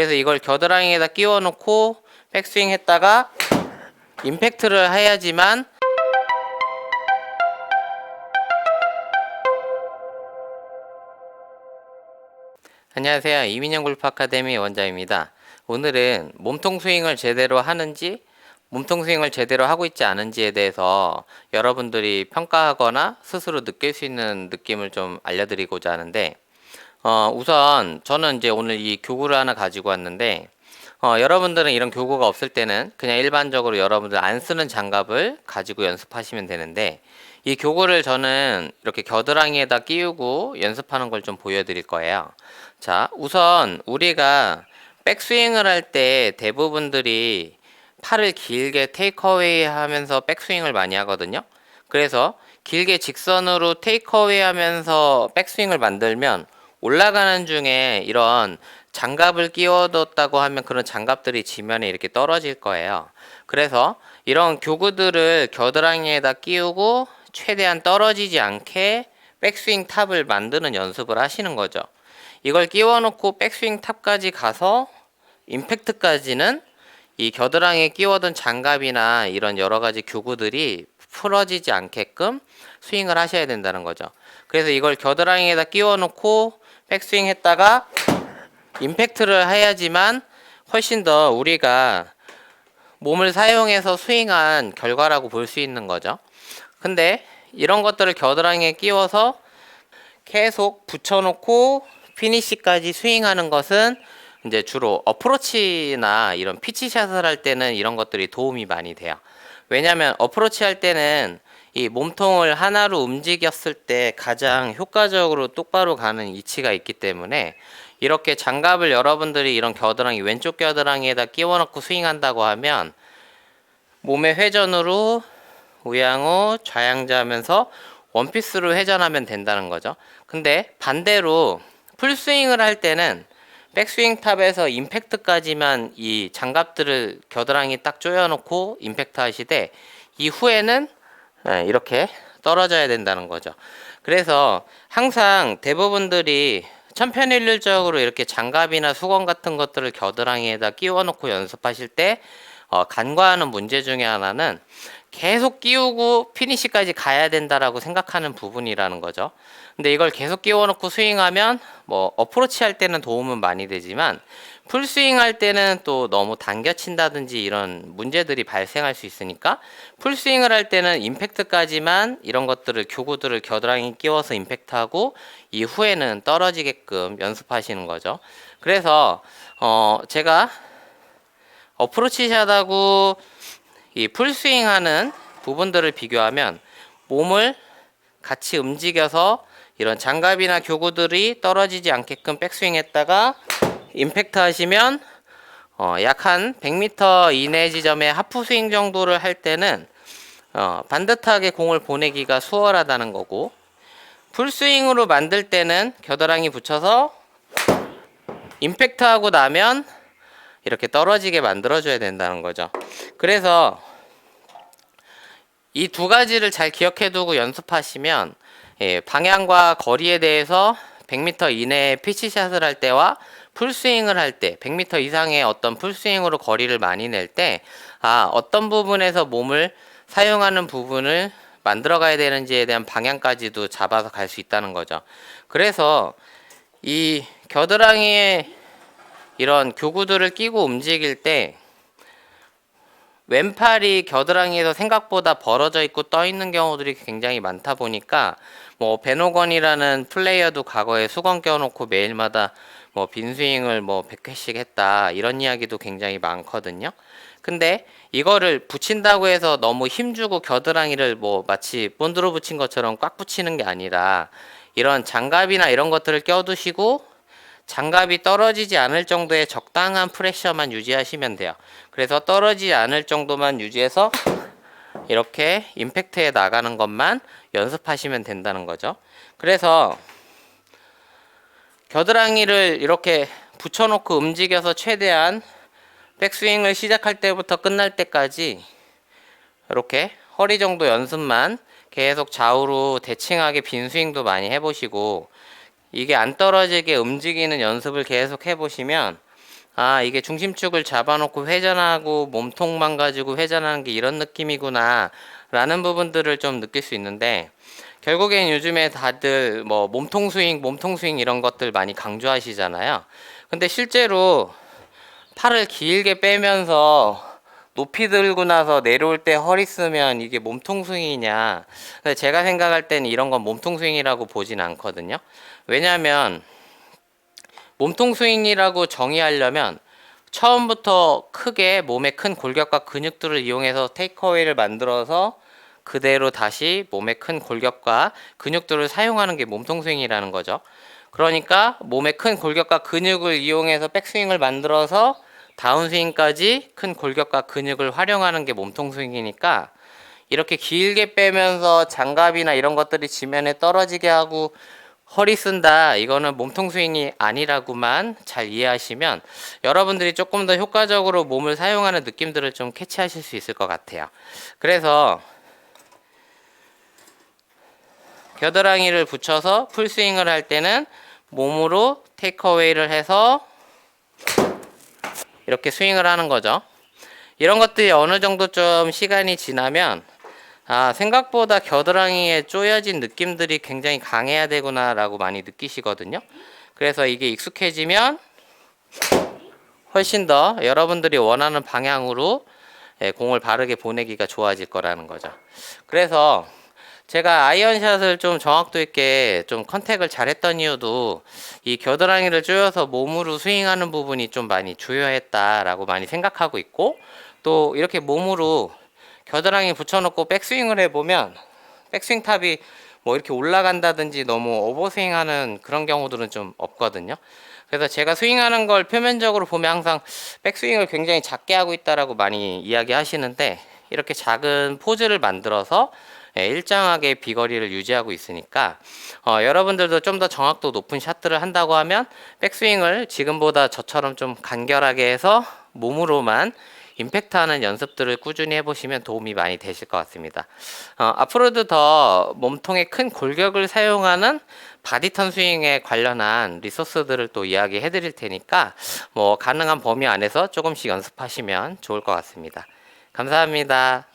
그래서 이걸 겨드랑이에다 끼워 놓고 백스윙 했다가 임팩트를 해야지만 안녕하세요. 이민영 골프 아카데미 원장입니다. 오늘은 몸통 스윙을 제대로 하는지 몸통 스윙을 제대로 하고 있지 않은지에 대해서 여러분들이 평가하거나 스스로 느낄 수 있는 느낌을 좀 알려드리고자 하는데 우선 저는 이제 오늘 이 교구를 하나 가지고 왔는데 여러분들은 이런 교구가 없을 때는 그냥 일반적으로 여러분들 안 쓰는 장갑을 가지고 연습하시면 되는데, 이 교구를 저는 이렇게 겨드랑이에다 끼우고 연습하는 걸 좀 보여드릴 거예요. 자, 우선 우리가 백스윙을 할 때 대부분들이 팔을 길게 테이크어웨이 하면서 백스윙을 많이 하거든요. 그래서 길게 직선으로 테이크어웨이 하면서 백스윙을 만들면 올라가는 중에 이런 장갑을 끼워뒀다고 하면 그런 장갑들이 지면에 이렇게 떨어질 거예요. 그래서 이런 교구들을 겨드랑이에다 끼우고 최대한 떨어지지 않게 백스윙 탑을 만드는 연습을 하시는 거죠. 이걸 끼워놓고 백스윙 탑까지 가서 임팩트까지는 이 겨드랑이에 끼워둔 장갑이나 이런 여러가지 교구들이 풀어지지 않게끔 스윙을 하셔야 된다는 거죠. 그래서 이걸 겨드랑이에다 끼워놓고 백스윙 했다가 임팩트를 해야지만 훨씬 더 우리가 몸을 사용해서 스윙한 결과라고 볼 수 있는 거죠. 근데 이런 것들을 겨드랑이에 끼워서 계속 붙여놓고 피니시까지 스윙하는 것은 이제 주로 어프로치나 이런 피치샷을 할 때는 이런 것들이 도움이 많이 돼요. 왜냐면 어프로치 할 때는 이 몸통을 하나로 움직였을 때 가장 효과적으로 똑바로 가는 위치가 있기 때문에 이렇게 장갑을 여러분들이 이런 겨드랑이 왼쪽 겨드랑이에다 끼워 넣고 스윙한다고 하면 몸의 회전으로 우양우 좌양자하면서 원피스로 회전하면 된다는 거죠. 근데 반대로 풀스윙을 할 때는 백스윙 탑에서 임팩트까지만 이 장갑들을 겨드랑이 딱 조여놓고 임팩트 하시되 이후에는 이렇게 떨어져야 된다는 거죠. 그래서 항상 대부분들이 천편일률적으로 이렇게 장갑이나 수건 같은 것들을 겨드랑이에다 끼워 놓고 연습하실 때 간과하는 문제 중에 하나는 계속 끼우고 피니시까지 가야 된다라고 생각하는 부분이라는 거죠. 근데 이걸 계속 끼워 놓고 스윙하면 뭐 어프로치 할 때는 도움은 많이 되지만 풀스윙 할 때는 또 너무 당겨 친다든지 이런 문제들이 발생할 수 있으니까 풀스윙을 할 때는 임팩트까지만 이런 것들을 교구들을 겨드랑이 끼워서 임팩트하고 이후에는 떨어지게끔 연습하시는 거죠. 그래서 제가 어프로치 샷하고 이 풀스윙 하는 부분들을 비교하면 몸을 같이 움직여서 이런 장갑이나 교구들이 떨어지지 않게끔 백스윙 했다가 임팩트 하시면 약 한 100m 이내 지점의 하프 스윙 정도를 할 때는 반듯하게 공을 보내기가 수월하다는 거고, 풀스윙으로 만들 때는 겨드랑이 붙여서 임팩트 하고 나면 이렇게 떨어지게 만들어줘야 된다는 거죠. 그래서 이 두 가지를 잘 기억해 두고 연습하시면 방향과 거리에 대해서 100m 이내에 피치샷을 할 때와 풀스윙을 할 때 100m 이상의 어떤 풀스윙으로 거리를 많이 낼 때 어떤 부분에서 몸을 사용하는 부분을 만들어 가야 되는지에 대한 방향까지도 잡아서 갈 수 있다는 거죠. 그래서 이 겨드랑이에 이런 교구들을 끼고 움직일 때 왼팔이 겨드랑이에서 생각보다 벌어져 있고 떠 있는 경우들이 굉장히 많다 보니까 뭐 베노건이라는 플레이어도 과거에 수건 껴놓고 매일마다 뭐 빈스윙을 뭐 100회씩 했다 이런 이야기도 굉장히 많거든요. 근데 이거를 붙인다고 해서 너무 힘주고 겨드랑이를 뭐 마치 본드로 붙인 것처럼 꽉 붙이는 게 아니라 이런 장갑이나 이런 것들을 껴두시고 장갑이 떨어지지 않을 정도의 적당한 프레셔만 유지하시면 돼요. 그래서 떨어지지 않을 정도만 유지해서 이렇게 임팩트에 나가는 것만 연습하시면 된다는 거죠. 그래서 겨드랑이를 이렇게 붙여놓고 움직여서 최대한 백스윙을 시작할 때부터 끝날 때까지 이렇게 허리 정도 연습만 계속 좌우로 대칭하게 빈스윙도 많이 해보시고, 이게 안 떨어지게 움직이는 연습을 계속 해보시면 아, 이게 중심축을 잡아놓고 회전하고 몸통만 가지고 회전하는 게 이런 느낌이구나 라는 부분들을 좀 느낄 수 있는데, 결국엔 요즘에 다들 뭐 몸통 스윙 이런 것들 많이 강조하시잖아요. 근데 실제로 팔을 길게 빼면서 높이 들고 나서 내려올 때 허리 쓰면 이게 몸통 스윙이냐? 근데 제가 생각할 때는 이런 건 몸통 스윙이라고 보진 않거든요. 왜냐하면 몸통 스윙이라고 정의하려면 처음부터 크게 몸의 큰 골격과 근육들을 이용해서 테이크어웨이를 만들어서 그대로 다시 몸의 큰 골격과 근육들을 사용하는 게 몸통 스윙이라는 거죠. 그러니까 몸의 큰 골격과 근육을 이용해서 백스윙을 만들어서 다운스윙까지 큰 골격과 근육을 활용하는 게 몸통 스윙이니까, 이렇게 길게 빼면서 장갑이나 이런 것들이 지면에 떨어지게 하고 허리 쓴다, 이거는 몸통 스윙이 아니라고만 잘 이해하시면 여러분들이 조금 더 효과적으로 몸을 사용하는 느낌들을 좀 캐치하실 수 있을 것 같아요. 그래서 겨드랑이를 붙여서 풀스윙을 할 때는 몸으로 테이크어웨이를 해서 이렇게 스윙을 하는 거죠. 이런 것들이 어느 정도 좀 시간이 지나면, 아, 생각보다 겨드랑이에 쪼여진 느낌들이 굉장히 강해야 되구나 라고 많이 느끼시거든요. 그래서 이게 익숙해지면 훨씬 더 여러분들이 원하는 방향으로 공을 바르게 보내기가 좋아질 거라는 거죠. 그래서 제가 아이언샷을 좀 정확도 있게 좀 컨택을 잘했던 이유도 이 겨드랑이를 조여서 몸으로 스윙하는 부분이 좀 많이 주요했다라고 많이 생각하고 있고, 또 이렇게 몸으로 겨드랑이 붙여놓고 백스윙을 해보면 백스윙 탑이 뭐 이렇게 올라간다든지 너무 오버스윙하는 그런 경우들은 좀 없거든요. 그래서 제가 스윙하는 걸 표면적으로 보면 항상 백스윙을 굉장히 작게 하고 있다라고 많이 이야기 하시는데, 이렇게 작은 포즈를 만들어서 일정하게 비거리를 유지하고 있으니까 여러분들도 좀 더 정확도 높은 샷들을 한다고 하면 백스윙을 지금보다 저처럼 좀 간결하게 해서 몸으로만 임팩트하는 연습들을 꾸준히 해보시면 도움이 많이 되실 것 같습니다. 앞으로도 더 몸통의 큰 골격을 사용하는 바디턴 스윙에 관련한 리소스들을 또 이야기해 드릴 테니까 뭐 가능한 범위 안에서 조금씩 연습하시면 좋을 것 같습니다. 감사합니다.